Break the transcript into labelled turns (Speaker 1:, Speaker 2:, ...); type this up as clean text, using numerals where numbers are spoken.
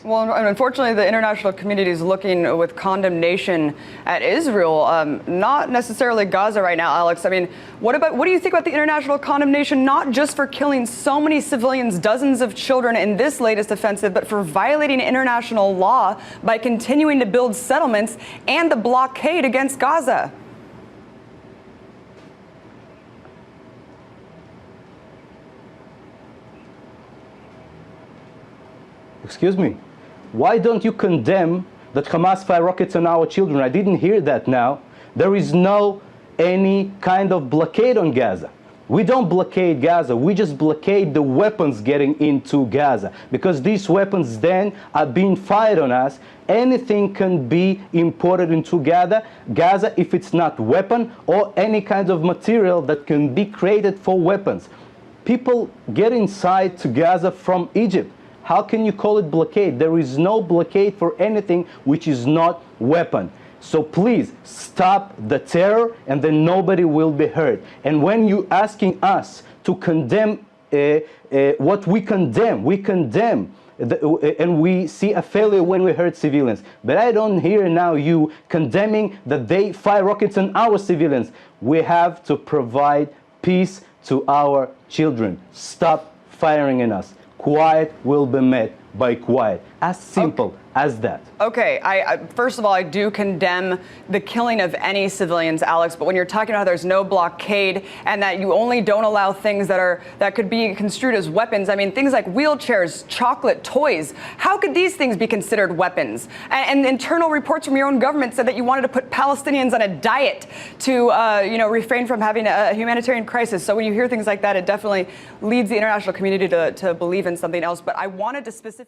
Speaker 1: Well, unfortunately, the international community is looking with condemnation at Israel, not necessarily Gaza right now, Alex. I mean, what do you think about the international condemnation, not just for killing so many civilians, dozens of children in this latest offensive, but for violating international law by continuing to build settlements and the blockade against Gaza?
Speaker 2: Excuse me, why don't you condemn that Hamas fire rockets on our children? I didn't hear that now. There is no any kind of blockade on Gaza. We don't blockade Gaza, we just blockade the weapons getting into Gaza. Because these weapons then are being fired on us. Anything can be imported into Gaza if it's not weapon or any kind of material that can be created for weapons. People get inside to Gaza from Egypt. How can you call it blockade? There is no blockade for anything which is not weapon. So please stop the terror and then nobody will be hurt. And when you're asking us to condemn what we condemn and we see a failure when we hurt civilians. But I don't hear now you condemning that they fire rockets on our civilians. We have to provide peace to our children. Stop firing on us. Quiet will be met by quiet. As simple as that.
Speaker 1: Okay, first of all, I do condemn the killing of any civilians, Alex, but when you're talking about how there's no blockade and that you only don't allow things that could be construed as weapons, I mean, things like wheelchairs, chocolate, toys, how could these things be considered weapons? And internal reports from your own government said that you wanted to put Palestinians on a diet to, refrain from having a humanitarian crisis. So when you hear things like that, it definitely leads the international community to believe in something else. But I wanted to specifically